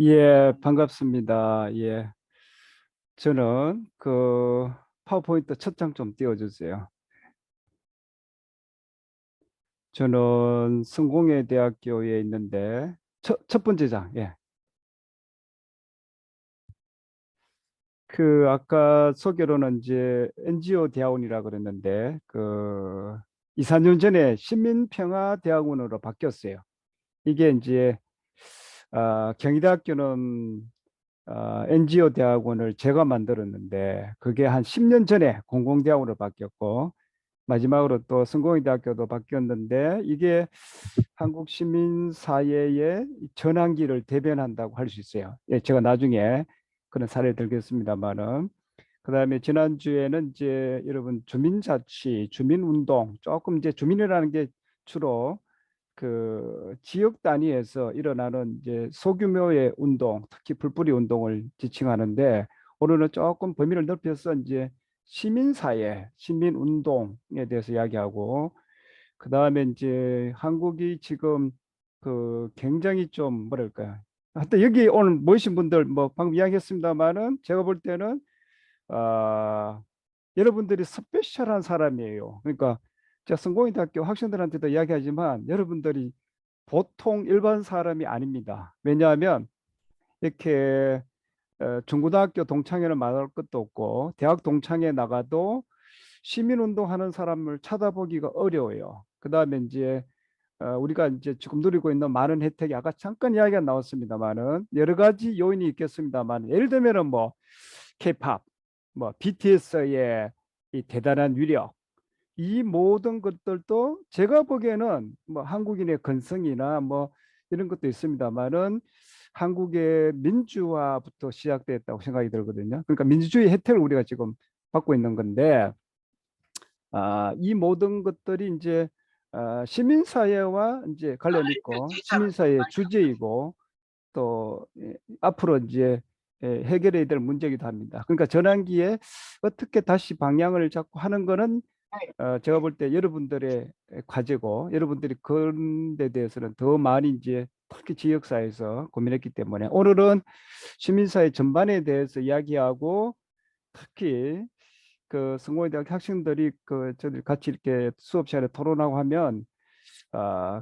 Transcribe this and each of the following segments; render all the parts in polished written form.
예, 반갑습니다. 예, 저는 파워포인트 첫 장 좀 띄워주세요. 저는 성공회대학교에 있는데 첫 번째 장. 예, 아까 소개로는 이제 NGO 대학원이라 그랬는데 2, 3년 전에 시민평화대학원으로 바뀌었어요. 이게 이제 경희대학교는 NGO 대학원을 제가 만들었는데 그게 한 10년 전에 공공대학원으로 바뀌었고 마지막으로 또 성공회대학교도 바뀌었는데 이게 한국 시민 사회의 전환기를 대변한다고 할 수 있어요. 예, 제가 나중에 그런 사례를 들겠습니다만은 그다음에 지난주에는 이제 여러분 주민자치, 주민운동 조금 이제 주민이라는 게 주로 지역 단위에서 일어나는 이제 소규모의 운동, 특히 불뿌리 운동을 지칭하는데 오늘은 조금 범위를 넓혀서 이제 시민사회, 시민운동에 대해서 이야기하고 그다음에 이제 한국이 지금 굉장히 좀 뭐랄까 하여튼 여기 오늘 모이신 분들 뭐 방금 이야기했습니다만은 제가 볼 때는 아 여러분들이 스페셜한 사람이에요. 그러니까 제가 성공회대학교 학생들한테도 이야기하지만 여러분들이 보통 일반 사람이 아닙니다. 왜냐하면 이렇게 중고등학교 동창회를 말할 것도 없고 대학 동창회 나가도 시민운동하는 사람을 찾아보기가 어려워요. 그다음에 이제 우리가 이제 지금 누리고 있는 많은 혜택이 아까 잠깐 이야기가 나왔습니다만은 여러 가지 요인이 있겠습니다만 예를 들면은 뭐 K-팝, 뭐 BTS의 이 대단한 위력 이 모든 것들도 제가 보기에는 뭐 한국인의 건성이나 뭐 이런 것도 있습니다만은 한국의 민주화부터 시작됐다고 생각이 들거든요. 그러니까 민주주의 혜택을 우리가 지금 받고 있는 건데 이 모든 것들이 이제 시민사회와 이제 관련 있고 시민사회의 주제이고 또 앞으로 이제 해결해야 될 문제이기도 합니다. 그러니까 전환기에 어떻게 다시 방향을 잡고 하는 거는 제가 볼 때 여러분들의 과제고 여러분들이 그런 데 대해서는 더 많이 이제 특히 지역사회에서 고민했기 때문에 오늘은 시민사회 전반에 대해서 이야기하고 특히 성공회대학 학생들이 저들 같이 이렇게 수업 시간에 토론하고 하면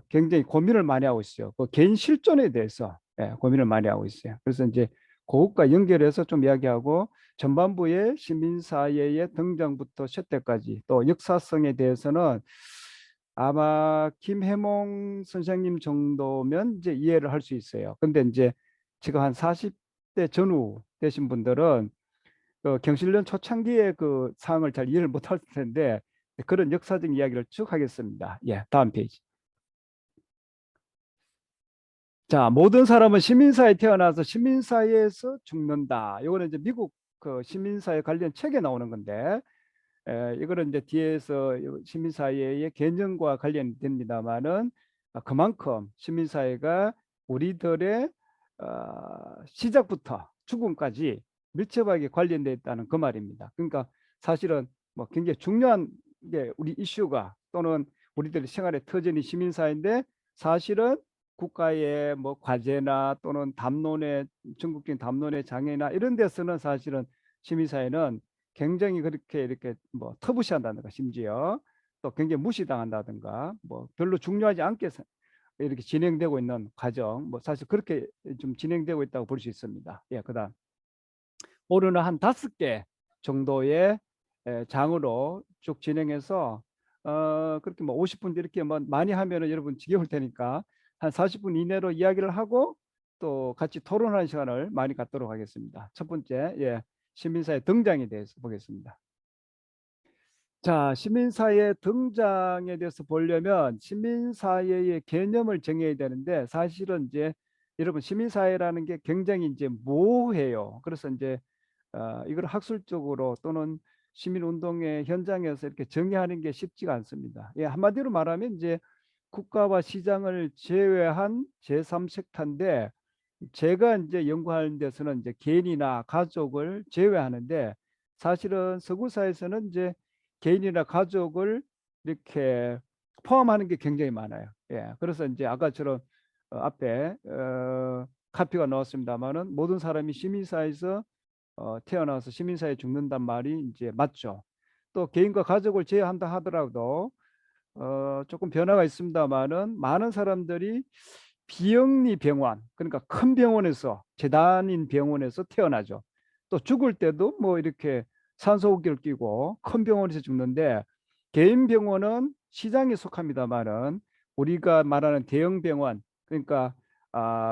굉장히 고민을 많이 하고 있어요. 개인 실존에 대해서 고민을 많이 하고 있어요. 그래서 이제 그것과 연결해서 좀 이야기하고 전반부의 시민사회의 등장부터 쇠퇴까지 또 역사성에 대해서는 아마 김해몽 선생님 정도면 이제 이해를 할 수 있어요. 근데 이제 지금 한 40대 전후 되신 분들은 경실련 초창기의 그 상황을 잘 이해를 못할 텐데 그런 역사적 이야기를 쭉 하겠습니다. 예, 다음 페이지. 자, 모든 사람은 시민사회에 태어나서 시민사회에서 죽는다. 이거는 이제 미국 시민사회 관련 책에 나오는 건데, 이거는 이제 뒤에서 시민사회의 개념과 관련됩니다만은 그만큼 시민사회가 우리들의 시작부터 죽음까지 밀접하게 관련되어 있다는 그 말입니다. 그러니까 사실은 뭐 굉장히 중요한 게 우리 이슈가 또는 우리들의 생활의 터전이 시민사회인데 사실은 국가의 뭐 과제나 또는 담론의 전국적인 담론의 장애나 이런 데서는 사실은 시민사회는 굉장히 그렇게 이렇게 뭐 터부시한다든가 심지어 또 굉장히 무시당한다든가 뭐 별로 중요하지 않게 이렇게 진행되고 있는 과정 뭐 사실 그렇게 좀 진행되고 있다고 볼 수 있습니다. 예, 그다음 오늘은 한 5개 정도의 장으로 쭉 진행해서 그렇게 뭐 50분 이렇게 뭐 많이 하면은 여러분 지겨울 테니까 한 40분 이내로 이야기를 하고 또 같이 토론하는 시간을 많이 갖도록 하겠습니다. 첫 번째, 예, 시민사회 등장에 대해서 보겠습니다. 자, 시민사회 등장에 대해서 보려면 시민사회의 개념을 정해야 되는데 사실은 이제 여러분 시민사회라는 게 굉장히 이제 모호해요. 그래서 이제 이걸 학술적으로 또는 시민운동의 현장에서 이렇게 정의하는 게 쉽지가 않습니다. 예, 한마디로 말하면 이제 국가와 시장을 제외한 제3섹터인데 제가 이제 연구하는 데서는 이제 개인이나 가족을 제외하는데 사실은 서구사에서는 이제 개인이나 가족을 이렇게 포함하는 게 굉장히 많아요. 예, 그래서 이제 아까처럼 앞에 카피가 나왔습니다만은 모든 사람이 시민사회에서 태어나서 시민사회에 죽는단 말이 이제 맞죠. 또 개인과 가족을 제외한다 하더라도 조금 변화가 있습니다만은 많은 사람들이 비영리 병원, 그러니까 큰 병원에서 재단인 병원에서 태어나죠. 또 죽을 때도 뭐 이렇게 산소호흡기를 끼고 큰 병원에서 죽는데, 개인 병원은 시장에 속합니다만은 우리가 말하는 대형 병원, 그러니까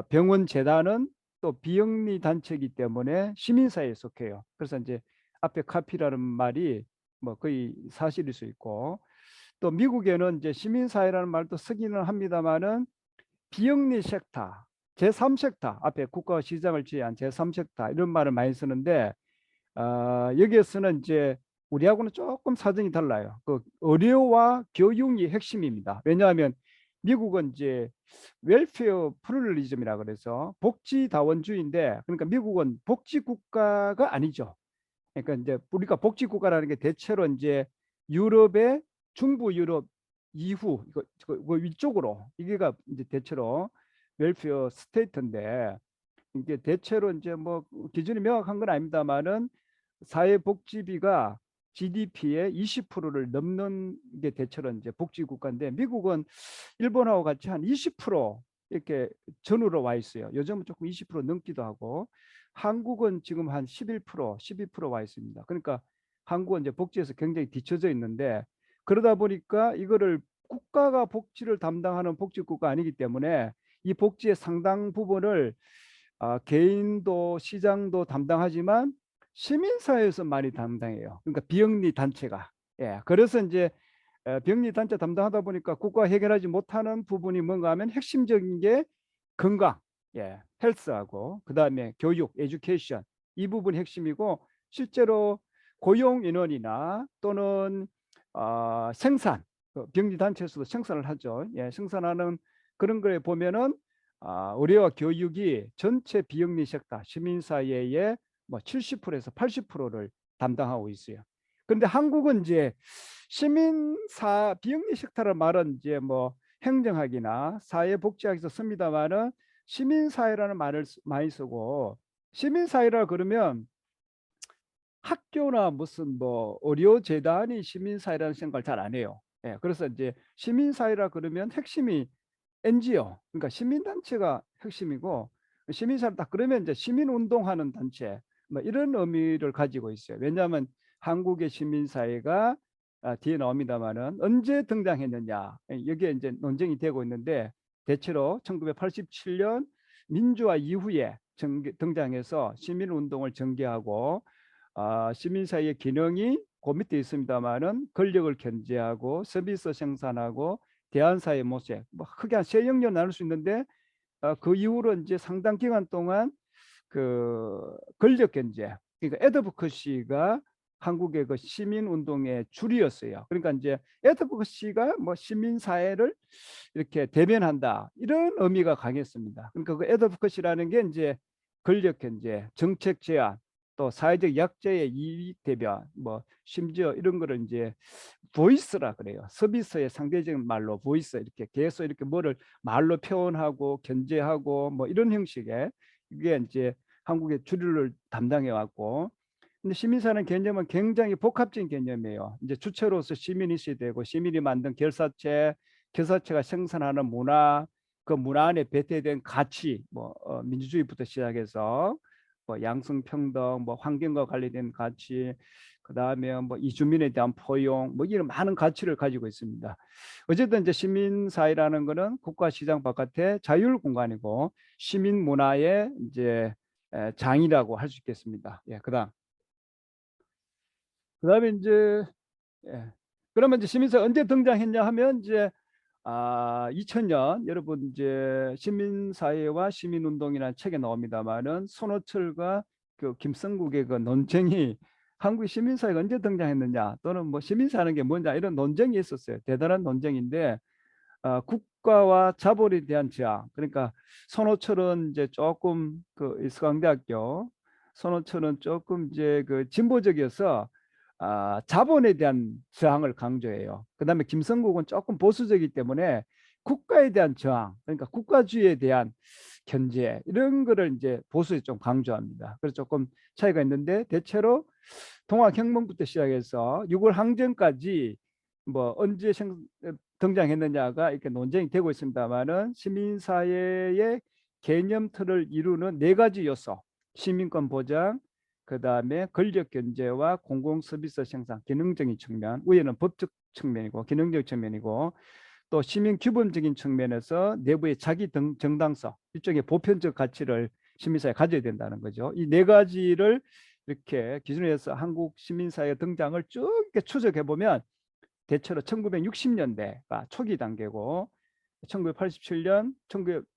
병원 재단은 또 비영리 단체이기 때문에 시민사회에 속해요. 그래서 이제 앞에 카피라는 말이 뭐 거의 사실일 수 있고, 또 미국에는 이제 시민사회라는 말도 쓰기는 합니다만은 비영리 섹터, 제3섹터, 앞에 국가와 시장을 제외한 제3섹터 이런 말을 많이 쓰는데, 여기에서는 이제 우리하고는 조금 사정이 달라요. 그 의료와 교육이 핵심입니다. 왜냐하면 미국은 이제 웰페어 플루럴리즘이라 그래서 복지다원주의인데, 그러니까 미국은 복지국가가 아니죠. 그러니까 이제 우리가 복지국가라는 게 대체로 이제 유럽의 중부 유럽 이후 이거 위쪽으로 이게가 이제 대체로 웰페어 스테이트인데, 이게 대체로 이제 뭐 기준이 명확한 건 아닙니다만은 사회복지비가 GDP의 20%를 넘는 게 대체로 이제 복지국가인데, 미국은 일본하고 같이 한 20% 이렇게 전후로 와 있어요. 요즘은 조금 20% 넘기도 하고, 한국은 지금 한 11%, 12% 와 있습니다. 그러니까 한국은 이제 복지에서 굉장히 뒤처져 있는데, 그러다 보니까 이거를 국가가 복지를 담당하는 복지국가 아니기 때문에 이 복지의 상당 부분을 개인도 시장도 담당하지만 시민사회에서 많이 담당해요. 그러니까 비영리 단체가. 예, 그래서 이제 비영리 단체 담당하다 보니까 국가가 해결하지 못하는 부분이 뭔가 하면 핵심적인 게 건강, 예, 헬스하고 그다음에 교육, 에듀케이션, 이 부분이 핵심이고, 실제로 고용 인원이나 또는 생산, 비영리 단체에서도 생산을 하죠. 예, 생산하는 그런 거에 보면은 의료와 교육이 전체 비영리 섹터 시민사회의 뭐 70%에서 80%를 담당하고 있어요. 그런데 한국은 이제 시민사 비영리 섹터를 말은 이제 뭐 행정학이나 사회복지학에서 씁니다만은 시민사회라는 말을 많이 쓰고, 시민사회라 그러면 학교나 무슨 뭐 의료재단이 시민사회라는 생각을 잘 안 해요. 예, 그래서 이제 시민사회라 그러면 핵심이 NGO, 그러니까 시민단체가 핵심이고, 시민사회 딱 그러면 이제 시민운동하는 단체 뭐 이런 의미를 가지고 있어요. 왜냐하면 한국의 시민사회가 뒤에 나옵니다만은 언제 등장했느냐, 여기에 이제 논쟁이 되고 있는데, 대체로 1987년 민주화 이후에 등장해서 시민운동을 전개하고, 시민사회의 기능이 그 밑에 있습니다만은 권력을 견제하고 서비스 생산하고 대한사회 모색, 뭐 크게 한 세 영역 나눌 수 있는데, 그 이후로 이제 상당 기간 동안 그 권력 견제, 그러니까 애드보커시가 한국의 그 시민 운동의 줄이었어요. 그러니까 이제 애드보커시가 뭐 시민 사회를 이렇게 대변한다, 이런 의미가 강했습니다. 그러니까 그 애드보커시라는 게 이제 권력 견제, 정책 제안, 또 사회적 약자의 이익 대변, 뭐 심지어 이런 거를 이제 보이스라 그래요. 서비스의 상대적인 말로 보이스, 이렇게 계속 이렇게 뭐를 말로 표현하고 견제하고 뭐 이런 형식의, 이게 이제 한국의 주류를 담당해 왔고, 근데 시민사회는 개념은 굉장히 복합적인 개념이에요. 이제 주체로서 시민이 있어야 되고, 시민이 만든 결사체, 결사체가 생산하는 문화, 그 문화 안에 배태된 가치, 뭐 민주주의부터 시작해서 뭐 양성평등, 뭐 환경과 관련된 가치, 그다음에 뭐 이주민에 대한 포용, 뭐 이런 많은 가치를 가지고 있습니다. 어쨌든 이제 시민사회라는 것은 국가 시장 바깥의 자율 공간이고, 시민 문화의 이제 장이라고 할 수 있겠습니다. 예, 그다음에 이제 예. 그러면 이제 시민사회 언제 등장했냐 하면 이제 2000년, 여러분 이제 시민사회와 시민운동이라는 책에 나옵니다만은 손호철과 그 김성국의 그 논쟁이, 한국 시민사회가 언제 등장했느냐 또는 뭐 시민사회는 게 뭐냐, 이런 논쟁이 있었어요. 대단한 논쟁인데, 국가와 자본에 대한 저항, 그러니까 손호철은 이제 조금 그 서강대학교 손호철은 조금 이제 그 진보적이어서 자본에 대한 저항을 강조해요. 그다음에 김성국은 조금 보수적이기 때문에 국가에 대한 저항, 그러니까 국가주의에 대한 견제 이런 거를 이제 보수에 좀 강조합니다. 그래서 조금 차이가 있는데 대체로 동학혁명부터 시작해서 6월 항쟁까지 뭐 언제 등장했느냐가 이렇게 논쟁이 되고 있습니다만은 시민사회의 개념 틀을 이루는 네 가지 요소: 시민권 보장, 그 다음에 권력 견제와 공공 서비스 생산, 기능적인 측면, 위에는 법적 측면이고 기능적 측면이고, 또 시민 규범적인 측면에서 내부의 자기 정당성, 일종의 보편적 가치를 시민사회에 가져야 된다는 거죠. 이 네 가지를 이렇게 기준으로 해서 한국 시민사회 등장을 쭉 이렇게 추적해 보면 대체로 1960년대가 초기 단계고, 1987년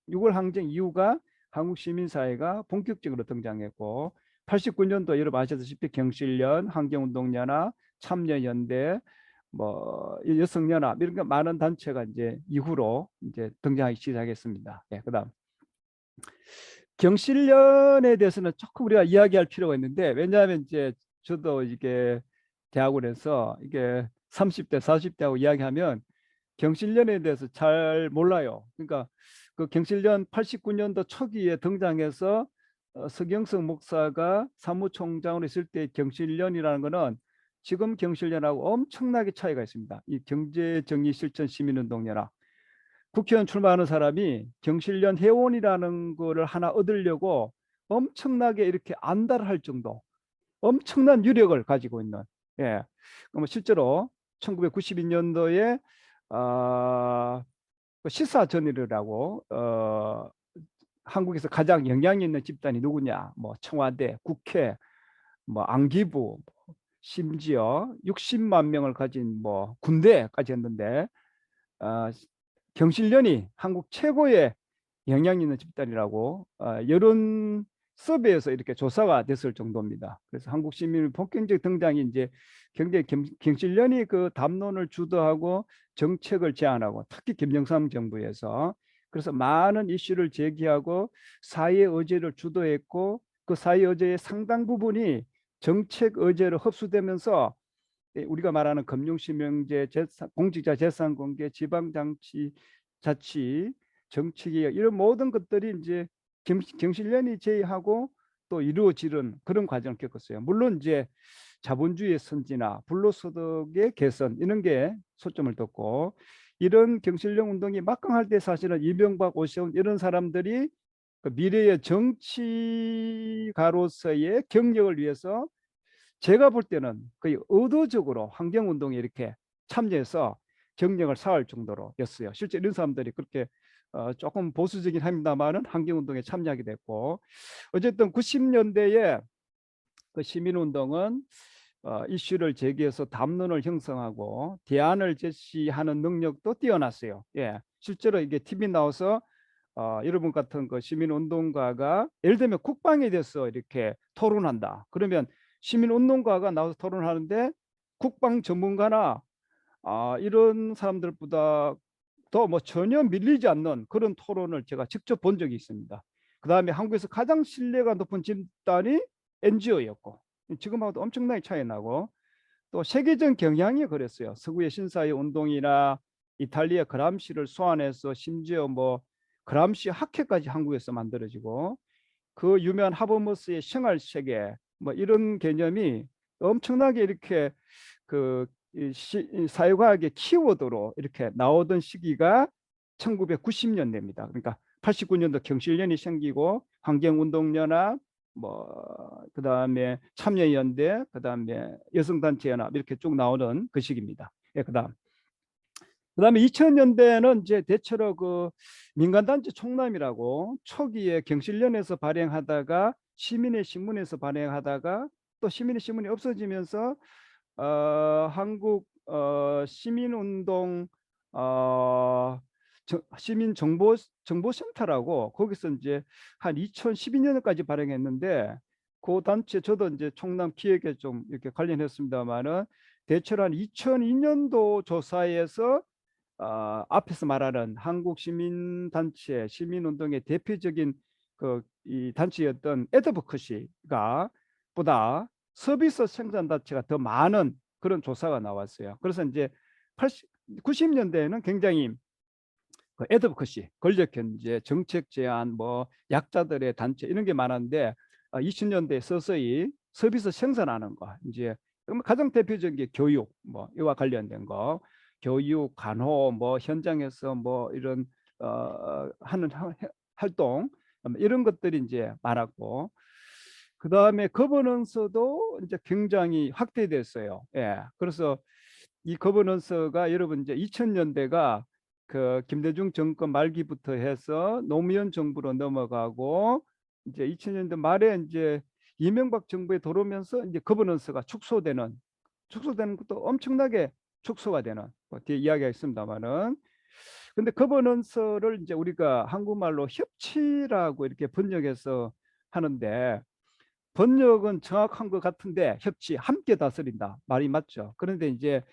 6월 항쟁 이후가 한국 시민사회가 본격적으로 등장했고, 89년도 여러분 아시다시피 경실련, 환경운동연합, 참여연대, 뭐 여성연합 이런 게 많은 단체가 이제 이후로 이제 등장하기 시작했습니다. 예, 그다음 경실련에 대해서는 조금 우리가 이야기할 필요가 있는데, 왜냐하면 이제 저도 이게 대학원에서 이게 30대, 40대하고 이야기하면 경실련에 대해서 잘 몰라요. 그러니까 그 경실련 89년도 초기에 등장해서 서경석 목사가 사무총장으로 있을 때 경실련이라는 거는 지금 경실련하고 엄청나게 차이가 있습니다. 이 경제정의실천시민운동연합, 국회의원 출마하는 사람이 경실련 회원이라는 거를 하나 얻으려고 엄청나게 이렇게 안달할 정도 엄청난 유력을 가지고 있는, 예, 그럼 실제로 1992년도에 시사전이라고 한국에서 가장 영향이 있는 집단이 누구냐, 뭐 청와대, 국회, 뭐 안기부, 심지어 60만 명을 가진 뭐 군대까지 했는데, 어, 경실련이 한국 최고의 영향 있는 집단이라고 여론 서베이에서 이렇게 조사가 됐을 정도입니다. 그래서 한국 시민의 본격적 등장이 이제 굉장히 경실련이 그 담론을 주도하고 정책을 제안하고, 특히 김영삼 정부에서 그래서 많은 이슈를 제기하고 사회 의제를 주도했고, 그 사회 의제의 상당 부분이 정책 의제로 흡수되면서 우리가 말하는 금융실명제, 공직자 재산 공개, 지방장치 자치, 정치개혁 이런 모든 것들이 이제 경실련이 제의하고 또 이루어지는 그런 과정을 겪었어요. 물론 이제 자본주의의 선진화, 불로소득의 개선 이런 게 초점을 뒀고, 이런 경실련 운동이 막강할 때 사실은 이명박, 오세훈 이런 사람들이 그 미래의 정치가로서의 경력을 위해서 제가 볼 때는 거의 의도적으로 환경운동에 이렇게 참여해서 경력을 쌓을 정도로였어요. 실제 이런 사람들이 그렇게 조금 보수적인 합니다만은 환경운동에 참여하게 됐고, 어쨌든 90년대에 그 시민운동은 이슈를 제기해서 담론을 형성하고 대안을 제시하는 능력도 뛰어났어요. 예, 실제로 이게 TV 나와서 여러분 같은 그 시민운동가가 예를 들면 국방에 대해서 이렇게 토론한다. 그러면 시민운동가가 나와서 토론하는데 국방 전문가나 이런 사람들보다 더 뭐 전혀 밀리지 않는 그런 토론을 제가 직접 본 적이 있습니다. 그 다음에 한국에서 가장 신뢰가 높은 집단이 NGO였고, 지금하고도 엄청나게 차이 나고, 또 세계적 경향이 그랬어요. 서구의 신사회 운동이나 이탈리아 그람시를 소환해서 심지어 뭐 그람시 학회까지 한국에서 만들어지고, 그 유명한 하버머스의 생활 세계 뭐 이런 개념이 엄청나게 이렇게 그 사회과학의 키워드로 이렇게 나오던 시기가 1990년대입니다. 그러니까 89년도 경실련이 생기고 환경운동연합, 뭐 그다음에 참여연대, 그다음에 여성단체연합 이렇게 쭉 나오는 그 시기입니다. 예, 그다음에 2000년대는 이제 대체로 그 민간단체 총남이라고 초기에 경실련에서 발행하다가 시민의 신문에서 발행하다가 또 시민의 신문이 없어지면서 한국 시민운동 시민정보센터라고 거기서 이제 한 2012년까지 발행했는데, 그 단체 저도 이제 총남 기획에 좀 이렇게 관련했습니다만은 대체로 한 2002년도 조사에서 앞에서 말하는 한국 시민단체 시민운동의 대표적인 그 이 단체였던 애드버커시가 보다 서비스 생산 단체가 더 많은 그런 조사가 나왔어요. 그래서 이제 90년대에는 굉장히 그 애드보커시, 권력 견제, 정책 제안, 뭐 약자들의 단체 이런 게 많았는데 20년대에 서서히 서비스 생산하는 거 이제 가장 대표적인 게 교육, 뭐 이와 관련된 거, 교육, 간호, 뭐 현장에서 뭐 이런 하는 활동 이런 것들이 이제 많았고 그 다음에 거버넌스도 이제 굉장히 확대됐어요. 예, 그래서 이 거버넌스가 여러분 이제 2000년대가 그 김대중 정권 말기부터 해서 노무현 정부로 넘어가고 이제 2000년대 말에 이제 이명박 정부에 들어오면서 이제 거버넌스가 축소되는 것도 엄청나게 축소가 되는 뭐 뒤에 이야기가 있습니다만은 근데 거버넌스를 이제 우리가 한국말로 협치라고 이렇게 번역해서 하는데 번역은 정확한 것 같은데 협치 함께 다스린다 말이 맞죠. 그런데 이제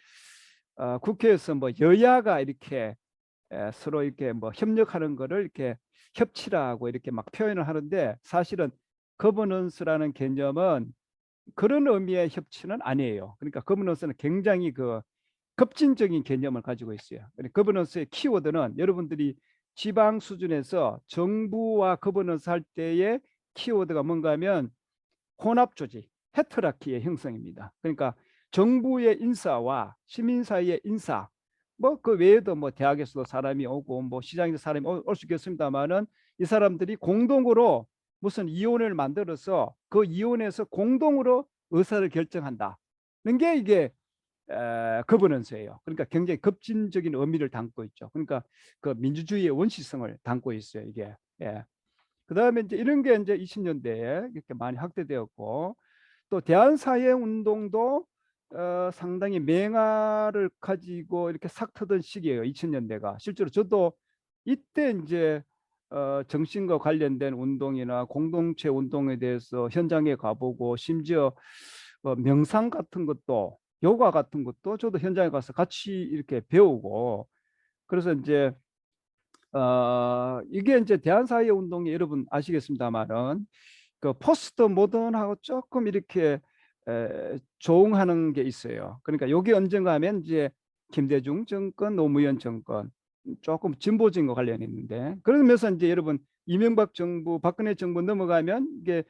국회에서 뭐 여야가 이렇게 서로 이렇게 뭐 협력하는 거를 이렇게 협치라고 이렇게 막 표현을 하는데 사실은 거버넌스라는 개념은 그런 의미의 협치는 아니에요. 그러니까 거버넌스는 굉장히 그 급진적인 개념을 가지고 있어요. 거버넌스의 키워드는 여러분들이 지방 수준에서 정부와 거버넌스 할 때의 키워드가 뭔가 하면 혼합 조직, 헤트라키의 형성입니다. 그러니까 정부의 인사와 시민 사이의 인사, 뭐 그 외에도 뭐 대학에서도 사람이 오고 뭐 시장에서 사람이 올 수 있겠습니다만은 이 사람들이 공동으로 무슨 위원회를 만들어서 그 위원회에서 공동으로 의사를 결정한다는 게 이게 거버넌스예요. 그러니까 굉장히 급진적인 의미를 담고 있죠. 그러니까 그 민주주의의 원시성을 담고 있어요. 이게. 예. 그다음에 이제 이런 게 이제 20년대에 이렇게 많이 확대되었고 또 대한사회운동도 상당히 맹아를 가지고 이렇게 싹 트던 시기예요. 2000년대가 실제로 저도 이때 이제 정신과 관련된 운동이나 공동체 운동에 대해서 현장에 가보고 심지어 명상 같은 것도 요가 같은 것도 저도 현장에 가서 같이 이렇게 배우고 그래서 이제 이게 이제 대한사회운동이 여러분 아시겠습니다만은 그 포스트 모던하고 조금 이렇게 조응하는 게 있어요. 그러니까 요게 언젠가 하면 이제 김대중 정권, 노무현 정권 조금 진보적인 거 관련이 있는데 그러면서 이제 여러분 이명박 정부, 박근혜 정부 넘어가면 이게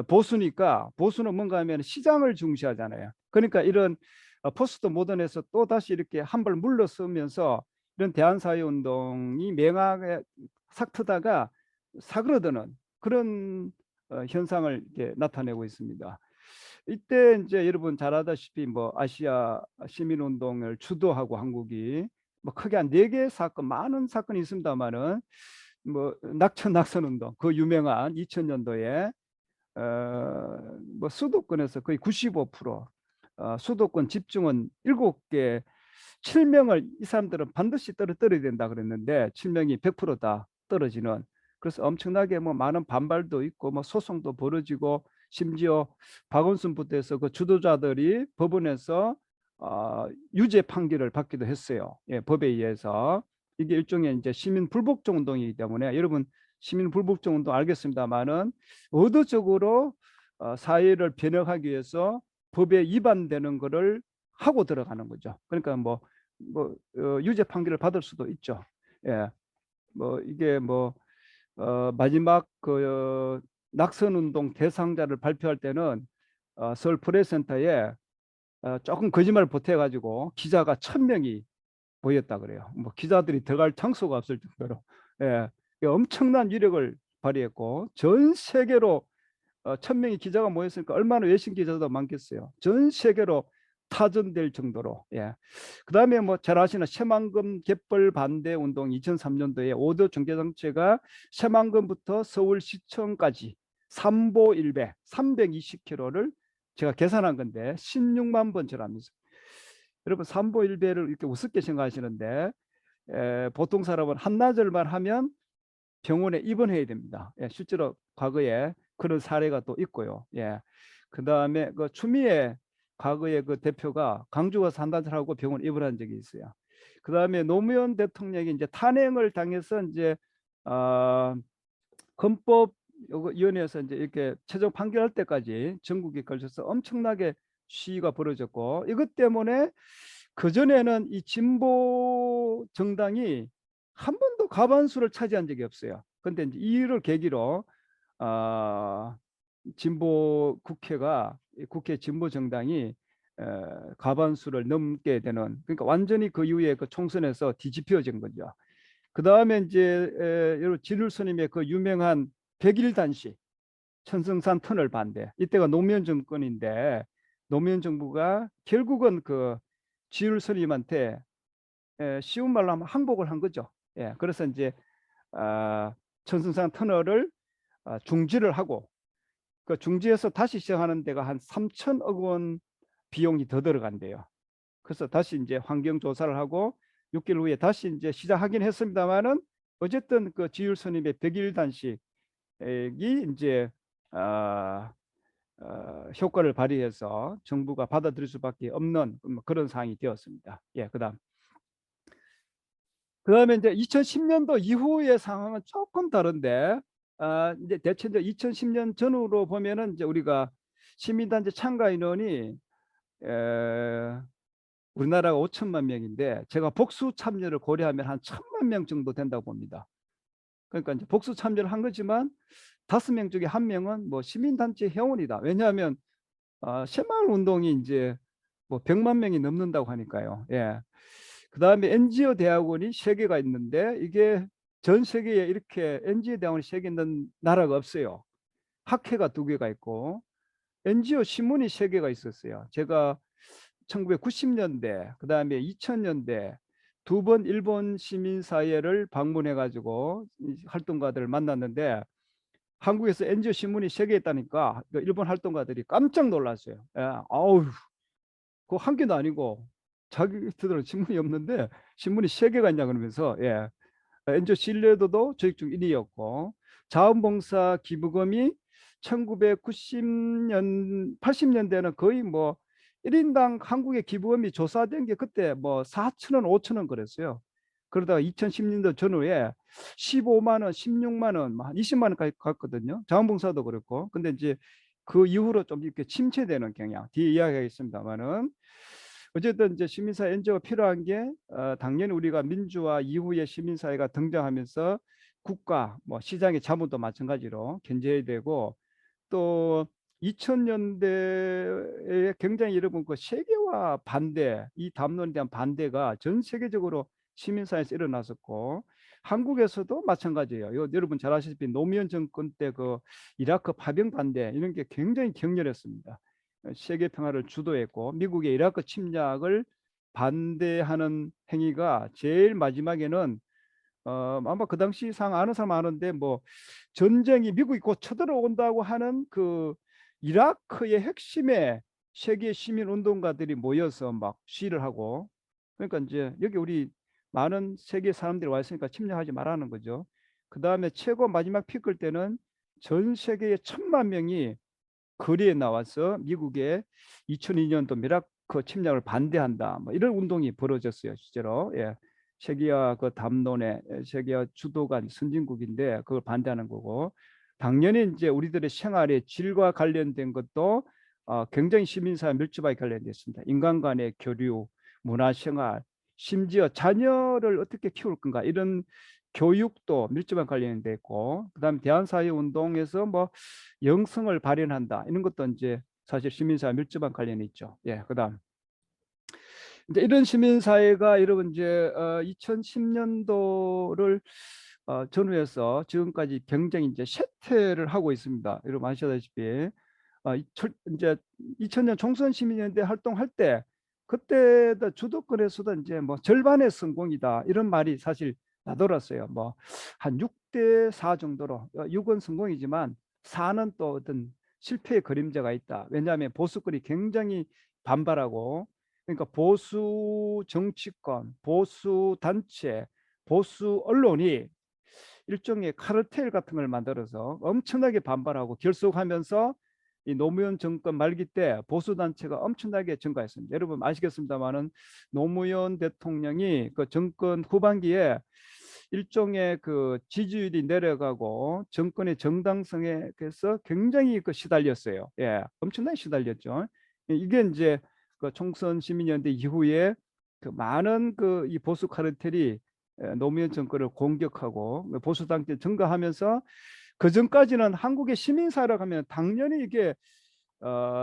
보수니까 보수는 뭔가 하면 시장을 중시하잖아요. 그러니까 이런 포스트 모던에서 또 다시 이렇게 한 발 물러서면서 이런 대한사회운동이 맹하게 싹 트다가 사그러드는 그런 현상을 이렇게 나타내고 있습니다. 이때 이제 여러분 잘 아다시피 뭐 아시아 시민운동을 주도하고 한국이 뭐 크게 한 4개 사건, 많은 사건이 있습니다만은 뭐 낙천운동 그 유명한 2000년도에 뭐 수도권에서 거의 95% 수도권 집중은 7개 7명을 이 사람들은 반드시 떨어뜨려야 된다 그랬는데 7명이 100%다 떨어지는 그래서 엄청나게 뭐 많은 반발도 있고 뭐 소송도 벌어지고 심지어 박원순부터 해서 그 주도자들이 법원에서 유죄 판결을 받기도 했어요. 예, 법에 의해서 이게 일종의 이제 시민 불복종 운동이기 때문에 여러분 시민 불복종 운동 알겠습니다만은 의도적으로 사회를 변혁하기 위해서 법에 위반되는 것을 하고 들어가는 거죠. 그러니까 유죄 판결을 받을 수도 있죠. 예, 뭐 이게 뭐 마지막 그 낙선운동 대상자를 발표할 때는 서울 프레스센터에 조금 거짓말을 보태가지고 기자가 1000명이 보였다 그래요. 뭐 기자들이 들어갈 장소가 없을 정도로 예, 엄청난 위력을 발휘했고 전 세계로 1000명의 기자가 모였으니까 얼마나 외신 기자도 많겠어요. 전 세계로 타전될 정도로. 예. 그다음에 뭐 잘 아시는 새만금 갯벌 반대 운동 2003년도에 5대 종교단체가 새만금부터 서울시청까지 삼보일배 320km를 제가 계산한 건데 16만 번 절하면서 여러분 삼보일배를 이렇게 우습게 생각하시는데 보통 사람은 한나절만 하면 병원에 입원해야 됩니다. 예, 실제로 과거에 그런 사례가 또 있고요. 예. 그다음에 그 추미애 과거에 그 대표가 강주 가서 한 달을 하고 병원 입원한 적이 있어요. 그다음에 노무현 대통령이 이제 탄핵을 당해서 이제 헌법위원회에서 이제 이렇게 최종 판결할 때까지 전국에 걸쳐서 엄청나게 시위가 벌어졌고 이것 때문에 그 전에는 이 진보 정당이 한 번도 과반수를 차지한 적이 없어요. 근데 이제 이를 계기로 진보 국회가 국회 진보 정당이 과반수를 넘게 되는, 그러니까 완전히 그 이후에 그 총선에서 뒤집혀진 거죠. 그 다음에 이제 여러분 진울 스님의 그 유명한 백일 단식 천승산 터널 반대, 이때가 노무현 정권인데 노무현 정부가 결국은 그 지율 스님한테 쉬운 말로 하면 항복을 한 거죠. 예, 그래서 이제 천승산 터널을 중지를 하고, 그 중지해서 다시 시작하는 데가 한 3천억 원 비용이 더 들어간대요. 그래서 다시 이제 환경 조사를 하고 6개월 후에 다시 이제 시작하긴 했습니다만은 어쨌든 그 지율 스님의 백일 단식이 이제 효과를 발휘해서 정부가 받아들일 수밖에 없는 그런 상황이 되었습니다. 예, 그다음에 이제 2010년도 이후의 상황은 조금 다른데, 이제 대체 이제 2010년 전후로 보면은 이제 우리가 시민단체 참가 인원이 우리나라가 5천만 명인데 제가 복수 참여를 고려하면 한 1,000만 명 정도 된다고 봅니다. 그러니까 이제 복수 참여를 한 거지만 5명 중에 1명은 뭐 시민단체 회원이다. 왜냐하면 새마을 운동이 이제 뭐 100만 명이 넘는다고 하니까요. 예. 그다음에 NGO 대학원이 3개가 있는데 이게 전 세계에 이렇게 NGO 대학원이 3개 있는 나라가 없어요. 학회가 2개가 있고 NGO 신문이 3개가 있었어요. 제가 1990년대 그다음에 2000년대 2번 일본 시민사회를 방문해 가지고 활동가들을 만났는데 한국에서 NGO 신문이 3개 있다니까 일본 활동가들이 깜짝 놀랐어요. 예, 아우, 그 한 개도 아니고 자기들은 신문이 없는데 신문이 3개가 있냐 그러면서, 예, 엔조 신뢰도도 조직 중 1위였고 자원봉사 기부금이 1990년 80년대는 거의 뭐 1인당 한국의 기부금이 조사된 게 그때 뭐 4천 원 5천 원 그랬어요. 그러다가 2010년도 전후에 15만 원 16만 원 20만 원까지 갔거든요. 자원봉사도 그렇고. 근데 이제 그 이후로 좀 이렇게 침체되는 경향 뒤에 이야기하겠습니다만은, 어쨌든 이제 시민사회 엔저가 필요한 게 당연히 우리가 민주화 이후에 시민사회가 등장하면서 국가 뭐 시장의 자본도 마찬가지로 견제해야 되고, 또 2000년대에 굉장히 여러분 그 세계화 반대, 이 담론에 대한 반대가 전 세계적으로 시민사회에서 일어났었고 한국에서도 마찬가지예요. 여러분 잘 아시다시피 노무현 정권 때 그 이라크 파병 반대 이런 게 굉장히 격렬했습니다. 세계 평화를 주도했고 미국의 이라크 침략을 반대하는 행위가 제일 마지막에는 아마 그 당시 상 아는 사람 아는데 뭐 전쟁이 미국이 곧 쳐들어온다고 하는 그 이라크의 핵심에 세계 시민 운동가들이 모여서 막 시위를 하고, 그러니까 이제 여기 우리 많은 세계 사람들이 와 있으니까 침략하지 말라는 거죠. 그 다음에 최고 마지막 피크 때는 전 세계의 1,000만 명이 거리에 나와서 미국의 2002년도 미라크 침략을 반대한다. 뭐 이런 운동이 벌어졌어요, 실제로. 예. 세계화 그 담론에 세계화 주도가 선진국인데 그걸 반대하는 거고, 당연히 이제 우리들의 생활의 질과 관련된 것도 굉장히 시민사회 밀접하게 관련됐습니다. 인간 간의 교류, 문화생활, 심지어 자녀를 어떻게 키울 건가 이런 교육도 밀접한 관련이 돼 있고, 그다음에 대한사회운동에서 뭐 영성을 발현한다 이런 것도 이제 사실 시민사회 밀접한 관련이 있죠. 예, 그다음 이제 이런 시민사회가 여러분 이제 2010년도를 전후해서 지금까지 굉장히 이제 쇠퇴를 하고 있습니다. 여러분 아시다시피 이제 2000년 총선 시민연대 활동할 때 그때도 주도권에서도 이제 뭐 절반의 성공이다 이런 말이 사실 나돌았어요. 뭐 한 6대 4 정도로 6은 성공이지만 4는 또 어떤 실패의 그림자가 있다. 왜냐하면 보수권이 굉장히 반발하고, 그러니까 보수 정치권, 보수 단체, 보수 언론이 일종의 카르텔 같은 걸 만들어서 엄청나게 반발하고 결속하면서 이 노무현 정권 말기 때 보수 단체가 엄청나게 증가했습니다. 여러분 아시겠습니다만은 노무현 대통령이 그 정권 후반기에 일종의 그 지지율이 내려가고 정권의 정당성에 그래서 굉장히 그 시달렸어요. 예, 엄청나게 시달렸죠. 이게 이제 그 총선 시민연대 이후에 그 많은 그 이 보수 카르텔이 노무현 정권을 공격하고 보수 당제 증가하면서 그 전까지는 한국의 시민사회라고 하면 당연히 이게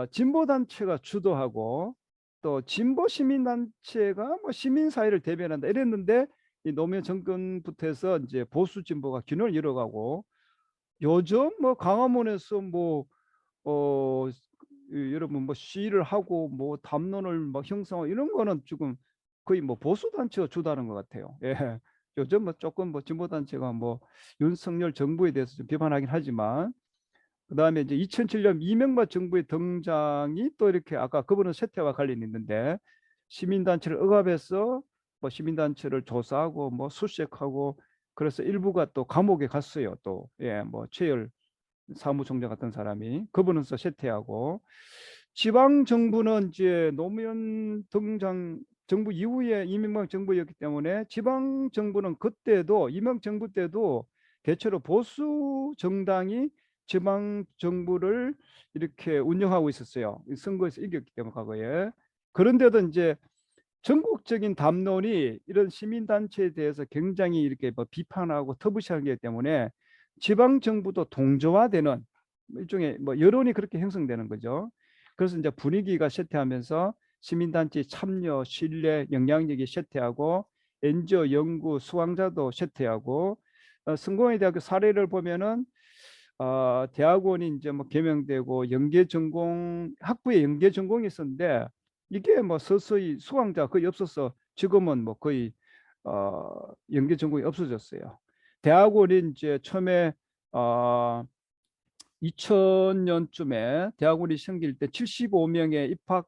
진보 단체가 주도하고 또 진보 시민 단체가 뭐 시민사회를 대변한다 이랬는데 이 노무현 정권부터 해서 이제 보수 진보가 균형을 이뤄가고 요즘 뭐 광화문에서 뭐 여러분 뭐 시위를 하고 뭐 담론을 막 형성하고 이런 거는 지금 거의 뭐 보수 단체가 주도하는 것 같아요. 예. 요즘 뭐 조금 뭐 진보 단체가 뭐 윤석열 정부에 대해서 좀 비판하긴 하지만 그다음에 이제 2007년 이명박 정부의 등장이 또 이렇게 아까 그분은 세태와 관련이 있는데 시민단체를 억압해서 뭐 시민단체를 조사하고 뭐 수색하고 그래서 일부가 또 감옥에 갔어요. 또 예, 뭐 최열 사무총장 같은 사람이 그분은 또 쇠퇴하고 지방 정부는 이제 노무현 등장 정부 이후에 이명박 정부였기 때문에 지방 정부는 그때도 이명박 정부 때도 대체로 보수 정당이 지방 정부를 이렇게 운영하고 있었어요. 선거에서 이겼기 때문에 과거에. 그런데도 이제 전국적인 담론이 이런 시민단체에 대해서 굉장히 이렇게 뭐 비판하고 터부시하기 때문에 지방 정부도 동조화되는 일종의 뭐 여론이 그렇게 형성되는 거죠. 그래서 이제 분위기가 쇠퇴하면서 시민단체 참여, 신뢰, 영향력이 쇠퇴하고 NGO 연구 수강자도 쇠퇴하고 성공회 대학교 사례를 보면은 대학원이 이제 뭐 개명되고 연계 전공 학부에 연계 전공이 있었는데 이게 뭐 서서히 수강자 거의 없어서 지금은 뭐 거의 연계 전공이 없어졌어요. 대학원이 이제 처음에 2000년쯤에 대학원이 생길 때 75명의 입학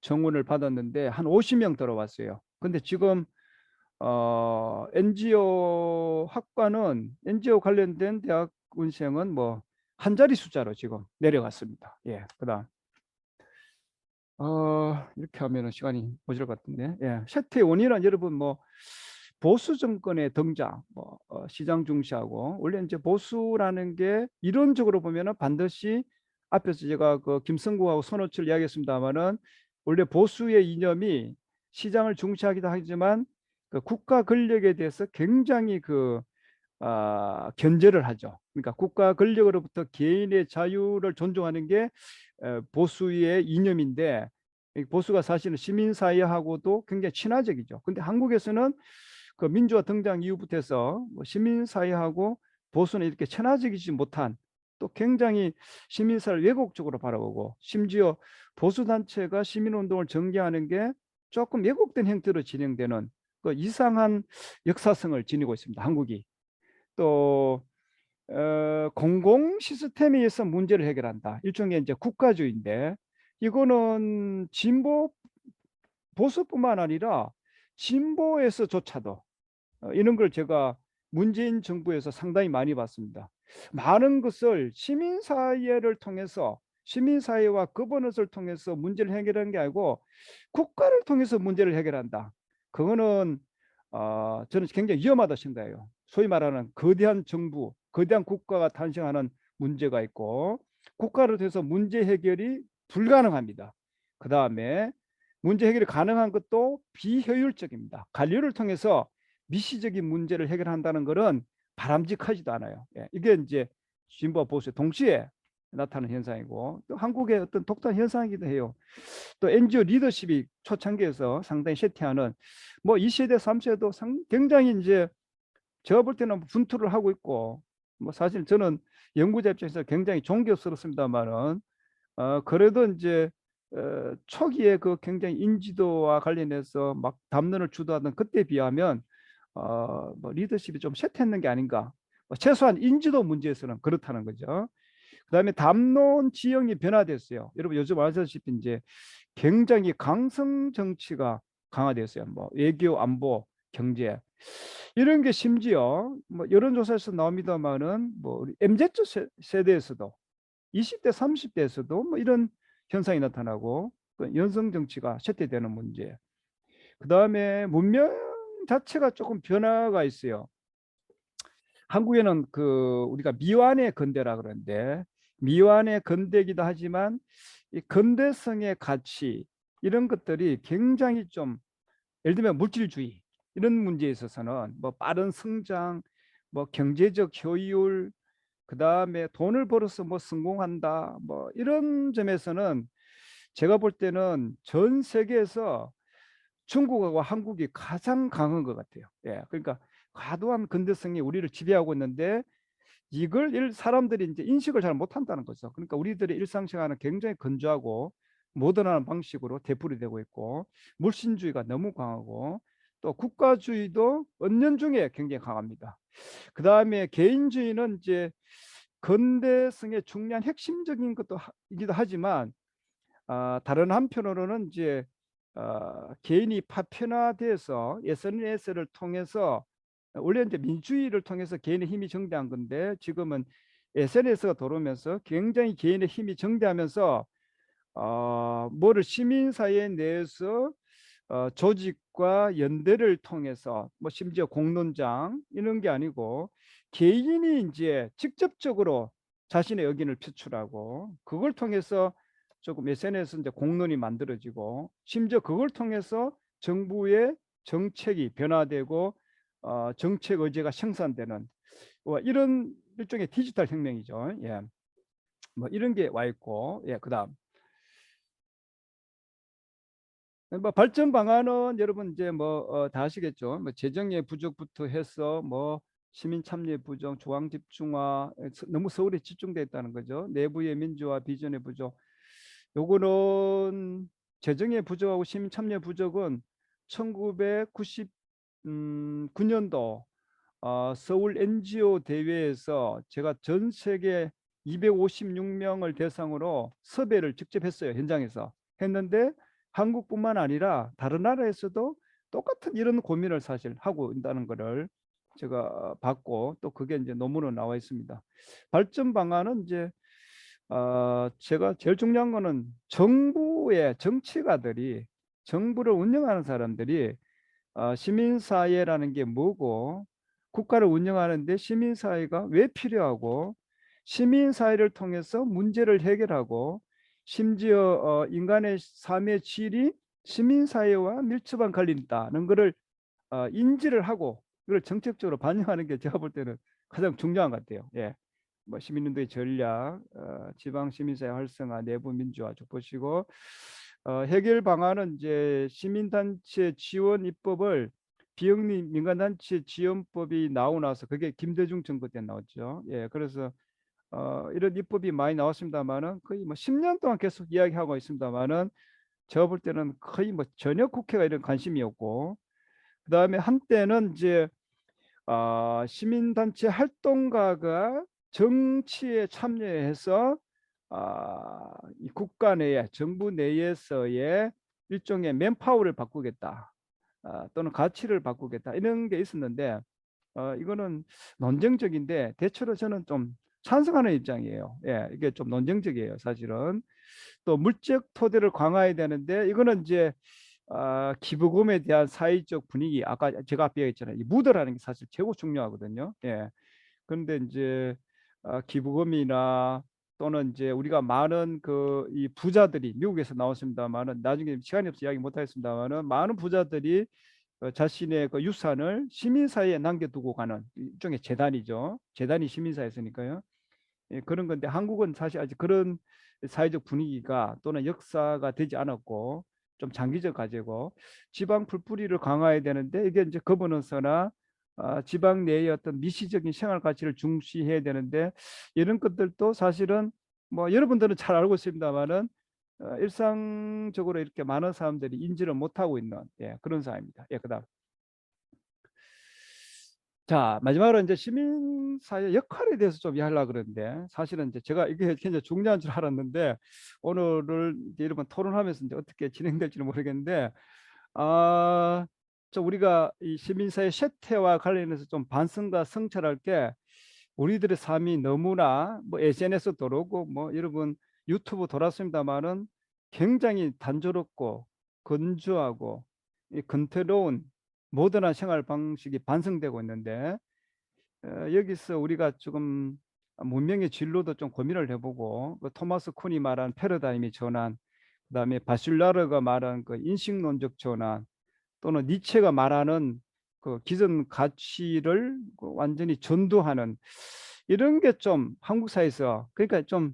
정원을 받았는데 한 50명 들어왔어요. 근데 지금 NGO 학과는 NGO 관련된 대학원생은 뭐 한 자리 숫자로 지금 내려갔습니다. 예, 그다음 이렇게 하면은 시간이 모자랄 것 같은데, 예, 쇠퇴 원인은 여러분 뭐 보수 정권의 등장, 뭐 시장 중시하고 원래 이제 보수라는 게 이론적으로 보면은 반드시 앞에서 제가 그 김성구하고 손호철 이야기했습니다만은 원래 보수의 이념이 시장을 중시하기도 하지만 그 국가 권력에 대해서 굉장히 견제를 하죠. 그러니까 국가 권력으로부터 개인의 자유를 존중하는 게 보수의 이념인데 보수가 사실은 시민사회하고도 굉장히 친화적이죠. 근데 한국에서는 그 민주화 등장 이후부터 해서 뭐 시민사회하고 보수는 이렇게 친화적이지 못한 또 굉장히 시민사회를 왜곡적으로 바라보고 심지어 보수단체가 시민운동을 전개하는 게 조금 왜곡된 형태로 진행되는 그 이상한 역사성을 지니고 있습니다. 한국이. 또 공공 시스템에 의해서 문제를 해결한다. 일종의 이제 국가주의인데 이거는 진보 보수뿐만 아니라 진보에서조차도 이런 걸 제가 문재인 정부에서 상당히 많이 봤습니다. 많은 것을 시민사회를 통해서 시민사회와 거버넌스를 통해서 문제를 해결하는 게 아니고 국가를 통해서 문제를 해결한다. 그거는 저는 굉장히 위험하다 생각해요. 소위 말하는 거대한 정부, 거대한 국가가 탄생하는 문제가 있고 국가를 통해서 문제 해결이 불가능합니다. 그 다음에 문제 해결이 가능한 것도 비효율적입니다. 관료를 통해서 미시적인 문제를 해결한다는 것은 바람직하지도 않아요. 예, 이게 이제 진보와 보수의 동시에 나타나는 현상이고 또 한국의 어떤 독특한 현상이기도 해요. 또 NGO 리더십이 초창기에서 상당히 쇠퇴하는 뭐 2세대, 3세대도 굉장히 이제 제가 볼 때는 분투를 하고 있고 뭐 사실 저는 연구자 입장에서 굉장히 존경스럽습니다만은 그래도 이제 초기에 그 굉장히 인지도와 관련해서 막 담론을 주도하던 그때에 비하면 뭐 리더십이 좀 쇠퇴했는 게 아닌가. 뭐 최소한 인지도 문제에서는 그렇다는 거죠. 그다음에 담론 지형이 변화됐어요. 여러분 요즘 아시다시피 이제 굉장히 강성 정치가 강화됐어요. 뭐 외교, 안보, 경제 이런 게 심지어 뭐 여론조사에서 나옵니다만은 뭐 우리 MZ 세대에서도 20대, 30대에서도 뭐 이런 현상이 나타나고 그 연성 정치가 쇠퇴되는 문제. 그다음에 문명 자체가 조금 변화가 있어요. 한국에는 그 우리가 미완의 근대라 그러는데 미완의 근대이기도 하지만 이 근대성의 가치 이런 것들이 굉장히 좀 예를 들면 물질주의 이런 문제에 있어서는 뭐 빠른 성장, 뭐 경제적 효율, 그다음에 돈을 벌어서 뭐 성공한다, 뭐 이런 점에서는 제가 볼 때는 전 세계에서 중국하고 한국이 가장 강한 것 같아요. 예, 그러니까 과도한 근대성이 우리를 지배하고 있는데 이걸 사람들이 이제 인식을 잘 못한다는 거죠. 그러니까 우리들의 일상생활은 굉장히 건조하고 모던한 방식으로 되풀이되고 있고, 물신주의가 너무 강하고, 또 국가주의도 은연중에 굉장히 강합니다. 그 다음에 개인주의는 이제 근대성의 중요한 핵심적인 것도 이기도 하지만, 다른 한편으로는 이제 개인이 파편화돼서 SNS를 통해서, 원래 이제 민주주의를 통해서 개인의 힘이 정대한 건데 지금은 SNS가 들어오면서 굉장히 개인의 힘이 정대하면서 뭐를 시민사회 내에서 조직과 연대를 통해서, 뭐 심지어 공론장 이런 게 아니고 개인이 이제 직접적으로 자신의 의견을 표출하고, 그걸 통해서 조금 SNS 이제 공론이 만들어지고, 심지어 그걸 통해서 정부의 정책이 변화되고 정책 의제가 생산되는 이런 일종의 디지털 혁명이죠. 예, 뭐 이런 게 와 있고, 예, 그다음 뭐 발전 방안은 여러분 이제 뭐 다 아시겠죠. 뭐 재정의 부족부터 해서 뭐 시민 참여 부족, 중앙 집중화, 너무 서울에 집중돼 있다는 거죠. 내부의 민주화, 비전의 부족. 요거는 재정의 부족하고 시민 참여 부족은 1999년도 서울 NGO 대회에서 제가 전 세계 256명을 대상으로 섭외를 직접 했어요. 현장에서 했는데 한국뿐만 아니라 다른 나라에서도 똑같은 이런 고민을 사실 하고 있다는 것을 제가 봤고, 또 그게 이제 논문으로 나와 있습니다. 발전 방안은 이제 제가 제일 중요한 거는 정부의 정치가들이, 정부를 운영하는 사람들이 시민사회라는 게 뭐고, 국가를 운영하는데 시민사회가 왜 필요하고, 시민사회를 통해서 문제를 해결하고, 심지어 인간의 삶의 질이 시민사회와 밀접한 관련이 있다는 것을 인지를 하고, 그걸 정책적으로 반영하는 게 제가 볼 때는 가장 중요한 것 같아요. 예. 뭐 시민운동의 전략, 지방 시민사회 활성화, 내부 민주화 쭉 보시고, 해결 방안은 이제 시민단체 지원 입법을, 비영리 민간단체 지원법이 나오고 나서, 그게 김대중 정부 때 나왔죠. 예, 그래서 이런 입법이 많이 나왔습니다만은 거의 뭐 10년 동안 계속 이야기하고 있습니다만은 제가 볼 때는 거의 뭐 전혀 국회가 이런 관심이 없고, 그다음에 한때는 이제 시민단체 활동가가 정치에 참여해서 이 국가 내에, 정부 내에서의 일종의 맨파워를 바꾸겠다, 또는 가치를 바꾸겠다, 이런 게 있었는데 이거는 논쟁적인데 대체로 저는 좀 찬성하는 입장이에요. 예, 이게 좀 논쟁적이에요, 사실은. 또 물적 토대를 강화해야 되는데, 이거는 이제 기부금에 대한 사회적 분위기, 아까 제가 앞에 얘기했잖아요. 이 무드라는 게 사실 최고 중요하거든요. 예. 그런데 이제 기부금이나, 또는 이제 우리가 많은 그 이 부자들이 미국에서 나왔습니다만은, 나중에 시간이 없어 이야기 못 하겠습니다만은, 많은 부자들이 자신의 그 유산을 시민사회에 남겨두고 가는 일종의 재단이죠. 재단이 시민사회에서니까요. 예, 그런 건데 한국은 사실 아직 그런 사회적 분위기가 또는 역사가 되지 않았고, 좀 장기적 과제고, 지방 풀뿌리를 강화해야 되는데, 이게 이제 거버넌스나 지방 내의 어떤 미시적인 생활 가치를 중시해야 되는데, 이런 것들도 사실은 뭐 여러분들은 잘 알고 있습니다만은 일상적으로 이렇게 많은 사람들이 인지를 못하고 있는, 예, 그런 사회입니다. 예, 그다음. 자, 마지막으로 이제 시민사회 역할에 대해서 좀 이야기하려고 그러는데, 사실은 이제 제가 이게 굉장히 중요한 줄 알았는데, 오늘을 이제 이런 토론하면서 이제 어떻게 진행될지는 모르겠는데, 아, 우리가 이 시민사회 쇠퇴와 관련해서 좀 반성과 성찰할 게, 우리들의 삶이 너무나 뭐 SNS 들어오고 뭐 여러분 유튜브 돌았습니다만은 굉장히 단조롭고 건조하고 이 건태로운 모던한 생활 방식이 반성되고 있는데, 여기서 우리가 조금 문명의 진로도 좀 고민을 해보고, 그 토마스 쿤이 말한 패러다임의 전환, 그다음에 바슐라르가 말한 그 인식론적 전환, 또는 니체가 말하는 그 기존 가치를 완전히 전도하는 이런 게 좀 한국 사회에서 그러니까 좀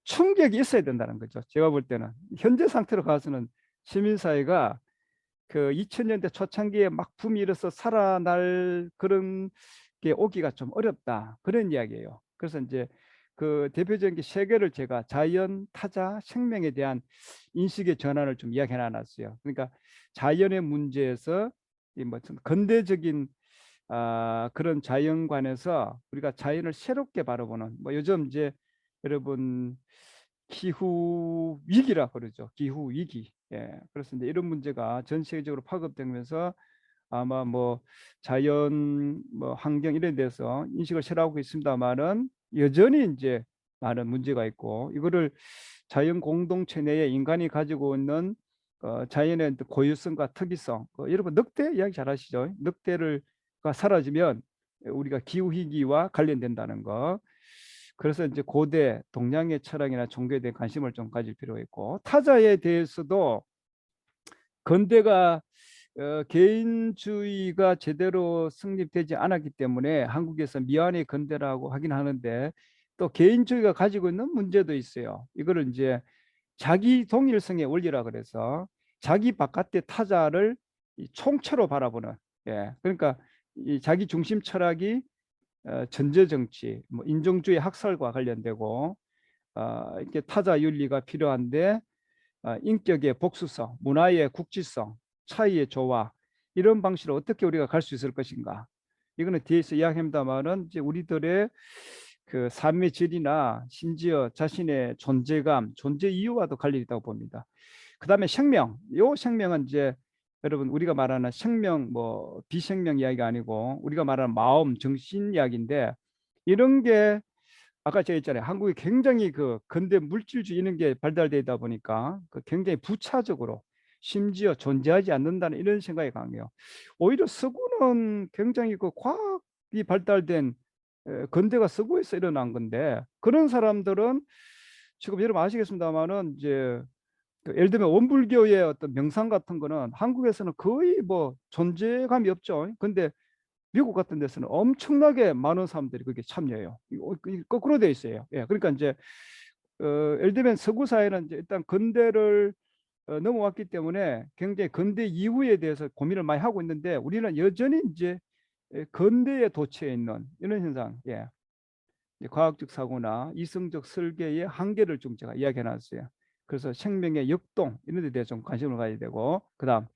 충격이 있어야 된다는 거죠. 제가 볼 때는 현재 상태로 가서는 시민사회가 그 2000년대 초창기에 막 붐이 일어서 살아날 그런 게 오기가 좀 어렵다. 그런 이야기예요. 그래서 이제 그 대표적인 게 세 개를 제가 자연, 타자, 생명에 대한 인식의 전환을 좀 이야기해 놨어요. 그러니까 자연의 문제에서 이뭐 근대적인 그런 자연관에서 우리가 자연을 새롭게 바라보는 뭐 요즘 이제 여러분 기후 위기라 그러죠. 기후 위기. 예. 그래서 이제 이런 문제가 전 세계적으로 파급되면서 아마 뭐 자연 뭐 환경 이런 데서 인식을 새로하고 있습니다만은 여전히 이제 많은 문제가 있고 이거를 자연 공동체 내에 인간이 가지고 있는 자연의 고유성과 특이성 여러분 늑대 이야기 잘 하시죠. 늑대가 사라지면 우리가 기후 위기와 관련된다는 거. 그래서 이제 고대 동양의 철학이나 종교에 대한 관심을 좀 가질 필요가 있고 타자에 대해서도 근대가 개인주의가 제대로 성립되지 않았기 때문에 한국에서 미완의 근대라고 하긴 하는데 또 개인주의가 가지고 있는 문제도 있어요. 이거를 이제 자기 동일성의 원리라 그래서 자기 바깥의 타자를 총체로 바라보는 그러니까 이 자기 중심 철학이 전제 정치, 뭐 인종주의 학설과 관련되고 이렇게 타자 윤리가 필요한데 인격의 복수성, 문화의 국지성, 차이의 조화 이런 방식으로 어떻게 우리가 갈 수 있을 것인가? 이거는 뒤에서 이야기합니다만은 이제 우리들의 그 삶의 질이나 심지어 자신의 존재감, 존재 이유와도 관련이 있다고 봅니다. 그다음에 생명, 요 생명은 이제 여러분 우리가 말하는 생명 뭐 비생명 이야기가 아니고 우리가 말하는 마음, 정신 이야기인데 이런 게 아까 제가 했잖아요. 한국이 굉장히 그 근대 물질주의 이런 게 발달되다 보니까 그 굉장히 부차적으로 심지어 존재하지 않는다는 이런 생각이 강해요. 오히려 서구는 굉장히 그 과학이 발달된 근대가 서구에서 일어난 건데 그런 사람들은 지금 여러분 아시겠습니다만은 이제 그 예를 들면 원불교의 어떤 명상 같은 거는 한국에서는 거의 뭐 존재감이 없죠. 근데 미국 같은 데서는 엄청나게 많은 사람들이 거기에 참여해요. 거꾸로 돼 있어요. 예, 그러니까 이제 예를 들면 서구 사회는 이제 일단 근대를 넘어왔기 때문에 굉장히 근대 이후에 대해서 고민을 많이 하고 있는데 우리는 여전히 이제 근대에 도취해 있는 이런 현상. 예. 과학적 사고나 이성적 설계의 한계를 좀 제가 이야기해 놨어요. 그래서 생명의 역동 이런 데 대해 좀 관심을 가져야 되고 그다음에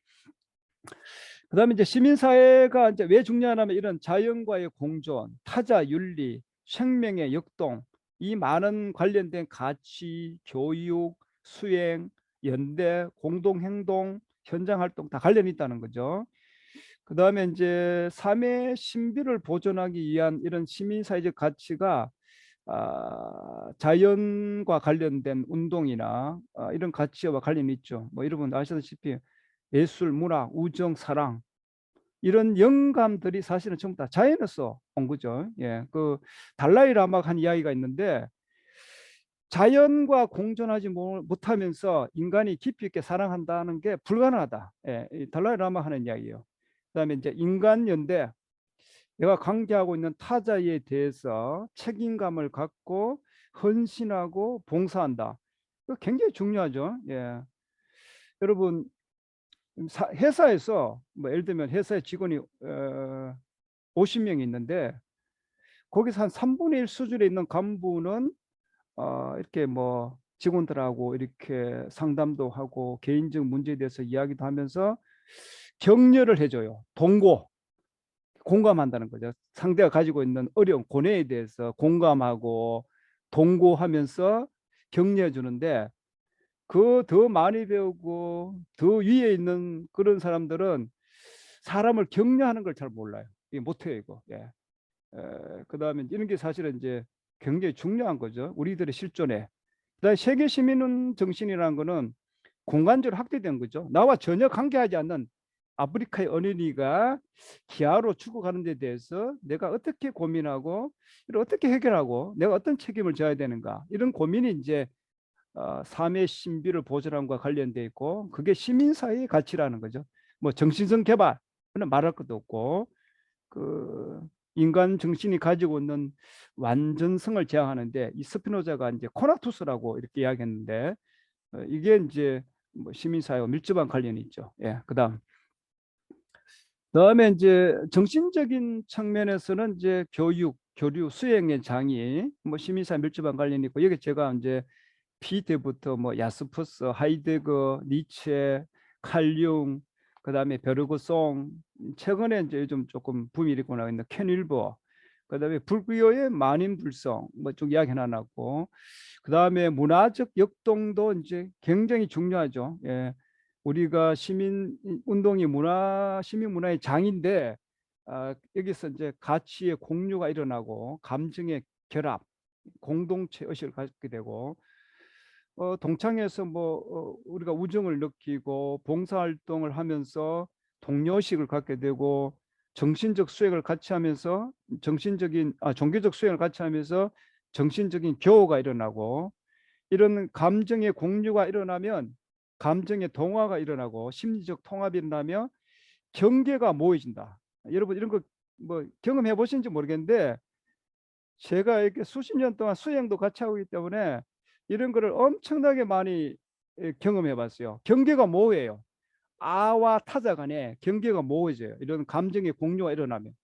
이제 시민사회가 이제 왜 중요하냐면 이런 자연과의 공존, 타자 윤리, 생명의 역동 이 많은 관련된 가치, 교육, 수행, 연대, 공동행동, 현장활동 다 관련이 있다는 거죠. 그다음에 이제 삶의 신비를 보존하기 위한 이런 시민사회적 가치가 자연과 관련된 운동이나 이런 가치와 관련이 있죠. 뭐 여러분 아시다시피 예술, 문화, 우정, 사랑 이런 영감들이 사실은 전부 다 자연에서 온 거죠. 예, 그 달라이 라마가 한 이야기가 있는데 자연과 공존하지 못하면서 인간이 깊이 있게 사랑한다는 게 불가능하다. 예, 이 달라이 라마 하는 이야기예요. 그다음에 이제 인간 연대 내가 관계하고 있는 타자에 대해서 책임감을 갖고 헌신하고 봉사한다. 이거 굉장히 중요하죠. 예. 여러분 회사에서 뭐 예를 들면 회사에 직원이 50명이 있는데 거기서 한 3분의 1 수준에 있는 간부는 이렇게 뭐 직원들하고 이렇게 상담도 하고 개인적 문제에 대해서 이야기도 하면서 격려를 해줘요. 공감한다는 거죠. 상대가 가지고 있는 어려운 고뇌에 대해서 공감하고 동고하면서 격려해 주는데 그 더 많이 배우고 더 위에 있는 그런 사람들은 사람을 격려하는 걸 잘 몰라요. 이게 못해요, 이거. 예. 그다음에 이런 게 사실은 이제 굉장히 중요한 거죠. 우리들의 실존에. 그다음에 세계 시민 정신이라는 거는 공간적으로 확대된 거죠. 나와 전혀 관계하지 않는 아프리카의 어린이가 기아로 죽어가는 데 대해서 내가 어떻게 고민하고 이걸 어떻게 해결하고 내가 어떤 책임을 져야 되는가 이런 고민이 이제 삶의 신비를 보존함과 관련돼 있고 그게 시민사회의 가치라는 거죠. 뭐 정신성 개발 그는 말할 것도 없고 그 인간 정신이 가지고 있는 완전성을 제한하는데 이 스피노자가 이제 코나투스라고 이렇게 이야기했는데 이게 이제 뭐 시민사회와 밀접한 관련이 있죠. 예, 그다음에 이제 정신적인 측면에서는 이제 교육, 교류, 수행의 장이 뭐 시민사회 밀접한 관련이 있고 여기 제가 이제 피테부터 뭐 야스퍼스, 하이데거, 니체, 칼융, 그다음에 벼르그송, 최근에 이제 요즘 조금 붐이 일고 나고 있는 켄일버, 그다음에 불교의 만인불성 뭐 좀 이야기 하나 나고, 그다음에 문화적 역동도 이제 굉장히 중요하죠. 예. 우리가 시민 운동이 시민 문화의 장인데 여기서 이제 가치의 공유가 일어나고 감정의 결합, 공동체 의식을 갖게 되고 동창회에서 뭐 우리가 우정을 느끼고 봉사활동을 하면서 동료의식을 갖게 되고 정신적 수행을 같이 하면서 종교적 수행을 같이 하면서 정신적인 교호가 일어나고 이런 감정의 공유가 일어나면 감정의 동화가 일어나고 심리적 통합이 일어나면 경계가 모여진다. 여러분 이런 거 뭐 경험해 보신지 모르겠는데 제가 이렇게 수십 년 동안 수행도 같이 하고 있기 때문에 이런 거를 엄청나게 많이 경험해 봤어요. 경계가 모호해요. 아와 타자 간에 경계가 모호해져요. 이런 감정의 공유가 일어나면.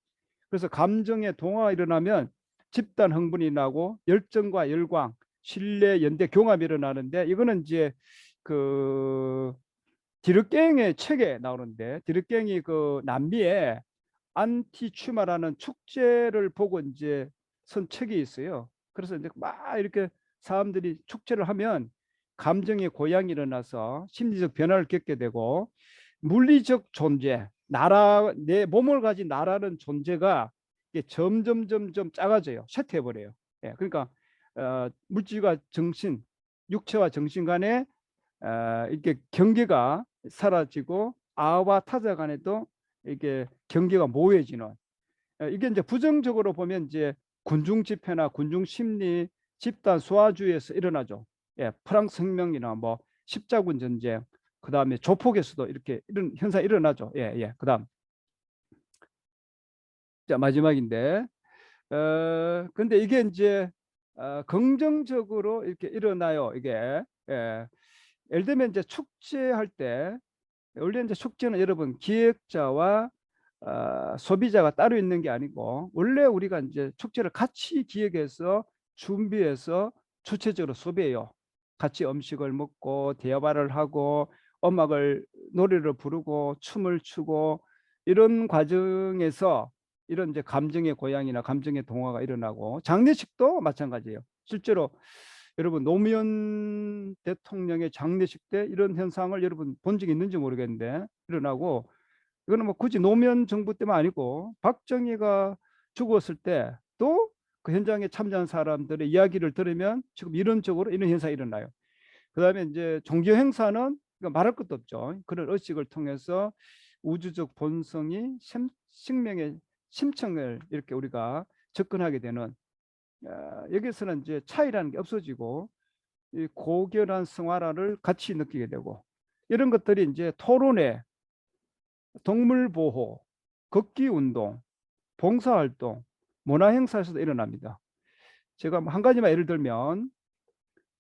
그래서 감정의 동화가 일어나면 집단 흥분이 나고 열정과 열광, 신뢰, 연대, 경합이 일어나는데 이거는 이제 그 디르갱의 책에 나오는데 디르갱이 그 남미에 안티추마라는 축제를 보고 이제 쓴 책이 있어요. 그래서 이제 막 이렇게 사람들이 축제를 하면 감정의 고양이 일어나서 심리적 변화를 겪게 되고 물리적 존재, 나라, 내 몸을 가진 나라는 존재가 이게 점점 작아져요. 쇠퇴해 버려요. 예, 그러니까 물질과 정신, 육체와 정신 간에 이렇게 경계가 사라지고 아와 타자 간에도 이게 경계가 모호해지는 이게 이제 부정적으로 보면 이제 군중 집회나 군중 심리 집단 소아주의에서 일어나죠. 예, 프랑스 혁명이나 뭐 십자군 전쟁, 그다음에 조폭에서도 이렇게 이런 현상이 일어나죠. 예, 예. 그다음 자 마지막인데 근데 이게 이제 긍정적으로 이렇게 일어나요. 이게 예를 들면 이제 축제할 때 원래 이제 축제는 여러분 기획자와 소비자가 따로 있는 게 아니고 원래 우리가 이제 축제를 같이 기획해서 준비해서 주체적으로 소비해요. 같이 음식을 먹고 대화를 하고 음악을 노래를 부르고 춤을 추고 이런 과정에서 이런 이제 감정의 고양이나 감정의 동화가 일어나고 장례식도 마찬가지예요. 실제로 여러분 노무현 대통령의 장례식 때 이런 현상을 여러분 본 적이 있는지 모르겠는데 일어나고 이거는 뭐 굳이 노무현 정부 때만 아니고 박정희가 죽었을 때 또 그 현장에 참여한 사람들의 이야기를 들으면 지금 이런적으로 이런 현상이 일어나요. 그다음에 이제 종교 행사는 말할 것도 없죠. 그런 의식을 통해서 우주적 본성이 생명의 심층을 이렇게 우리가 접근하게 되는 여기서는 이제 차이라는 게 없어지고 이 고결한 생활화를 같이 느끼게 되고 이런 것들이 이제 토론회, 동물 보호, 걷기 운동, 봉사활동, 문화행사에서도 일어납니다. 제가 한 가지만 예를 들면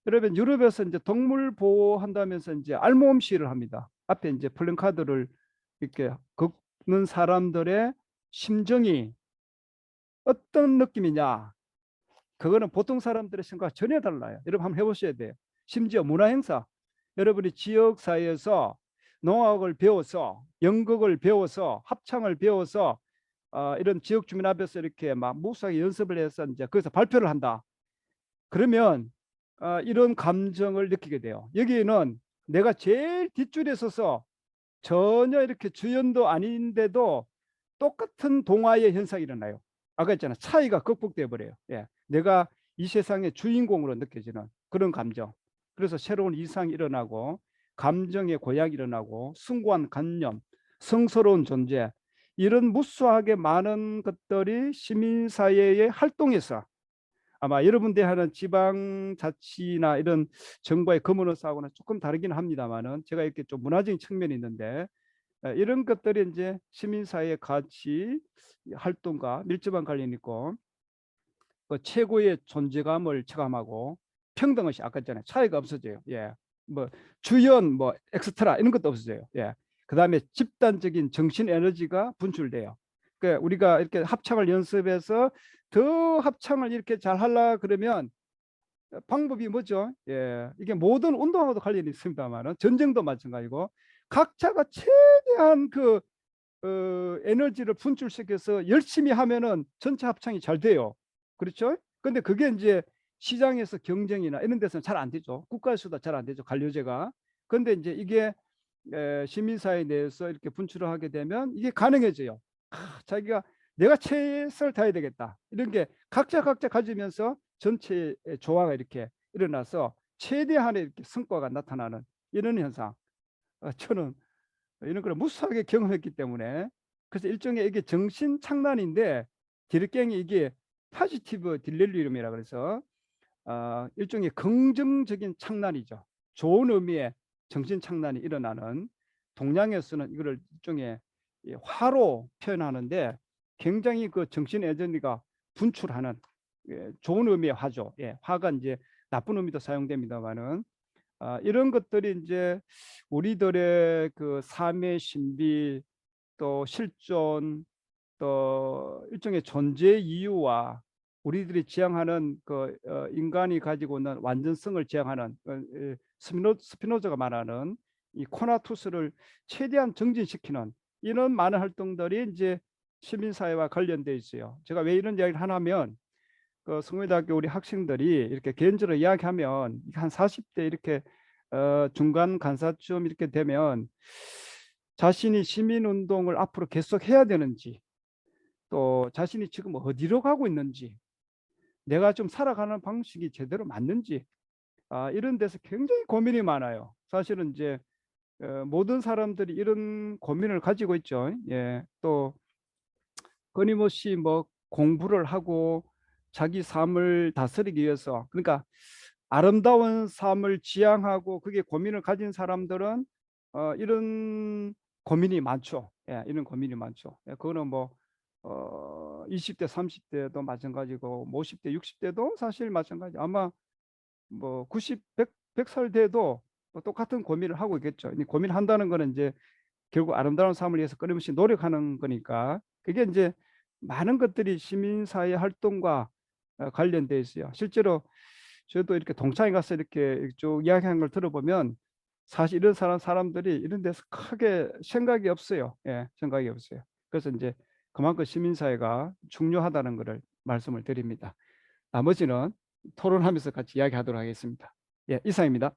여러분 유럽에서 이제 동물 보호한다면서 이제 알몸 시위를 합니다. 앞에 이제 플랜카드를 이렇게 걷는 사람들의 심정이 어떤 느낌이냐? 그거는 보통 사람들의 생각과 전혀 달라요. 여러분 한번 해보셔야 돼요. 심지어 문화행사, 여러분이 지역사회에서 농악을 배워서 연극을 배워서 합창을 배워서 이런 지역 주민 앞에서 이렇게 막 무수하게 연습을 해서 이제 거기서 발표를 한다. 그러면 이런 감정을 느끼게 돼요. 여기는 내가 제일 뒷줄에 서서 전혀 이렇게 주연도 아닌데도 똑같은 동화의 현상이 일어나요. 아까 했잖아. 차이가 극복돼 버려요. 예. 내가 이 세상의 주인공으로 느껴지는 그런 감정. 그래서 새로운 이상이 일어나고 감정의 고약이 일어나고 숭고한 관념, 성스러운 존재 이런 무수하게 많은 것들이 시민사회의 활동에서 아마 여러분들 하는 지방자치나 이런 정부의 거머너스하고는 조금 다르긴 합니다만은 제가 이렇게 좀 문화적인 측면이 있는데 이런 것들이 이제 시민사회의 가치 활동과 밀접한 관련이 있고, 그 최고의 존재감을 체감하고 평등의식, 아까 전에 차이가 없어져요. 예, 뭐 주연, 뭐 엑스트라 이런 것도 없어져요. 예, 그다음에 집단적인 정신 에너지가 분출돼요. 그 우리가 이렇게 합창을 연습해서 더 합창을 이렇게 잘 하려 그러면 방법이 뭐죠? 예, 이게 모든 운동하고도 관련이 있습니다만은 전쟁도 마찬가지고 각자가 최대한 그 에너지를 분출시켜서 열심히 하면은 전체 합창이 잘 돼요. 그렇죠? 근데 그게 이제 시장에서 경쟁이나 이런 데서는 잘 안 되죠. 국가에서도 잘 안 되죠. 관료제가. 근데 이제 이게 시민사회 내에서 이렇게 분출을 하게 되면 이게 가능해져요. 자기가 내가 최선을 다해야 되겠다. 이런 게 각자 가지면서 전체 조화가 이렇게 일어나서 최대한의 이렇게 성과가 나타나는 이런 현상. 저는 이런 걸 무수하게 경험했기 때문에, 그래서 일종의 이게 정신 착란인데 디르갱이 이게 파지티브 딜렐리움이라 그래서 일종의 긍정적인 착란이죠. 좋은 의미의 정신 착란이 일어나는, 동양에서는 이거를 일종의 화로 표현하는데 굉장히 그 정신 에너지가 분출하는 좋은 의미의 화죠. 예, 화가 이제 나쁜 의미도 사용됩니다만은 이런 것들이 이제 우리들의 그 삶의 신비, 또 실존, 또 일종의 존재 이유와 우리들이 지향하는 그 인간이 가지고 있는 완전성을 지향하는 스피노자가 말하는 이 코나투스를 최대한 정진시키는 이런 많은 활동들이 이제 시민사회와 관련돼 있어요. 제가 왜 이런 이야기를 하냐면 그 성모대학교 우리 학생들이 이렇게 개인적으로 이야기하면 한 40대 이렇게 중간 간사쯤 이렇게 되면 자신이 시민운동을 앞으로 계속 해야 되는지, 또 자신이 지금 어디로 가고 있는지, 내가 좀 살아가는 방식이 제대로 맞는지, 이런 데서 굉장히 고민이 많아요. 사실은 이제 모든 사람들이 이런 고민을 가지고 있죠. 예, 또 끊임없이 뭐 공부를 하고 자기 삶을 다스리기 위해서, 그러니까 아름다운 삶을 지향하고 그게 고민을 가진 사람들은 이런 고민이 많죠. 예, 이런 고민이 많죠. 예, 그거는 뭐 20대, 30대도 마찬가지고 50대, 60대도 사실 마찬가지. 아마 뭐 90, 100살 돼도 뭐 똑같은 고민을 하고 있겠죠. 고민한다는 거는 이제 결국 아름다운 삶을 위해서 끊임없이 노력하는 거니까, 그게 이제 많은 것들이 시민사회 활동과 관련돼 있어요. 실제로 저도 이렇게 동창회 가서 이렇게 쭉 이야기하는 걸 들어보면 사실 이런 사람들이 이런 데서 크게 생각이 없어요. 예, 생각이 없어요. 그래서 이제 그만큼 시민사회가 중요하다는 것을 말씀을 드립니다. 나머지는 토론하면서 같이 이야기하도록 하겠습니다. 예, 이상입니다.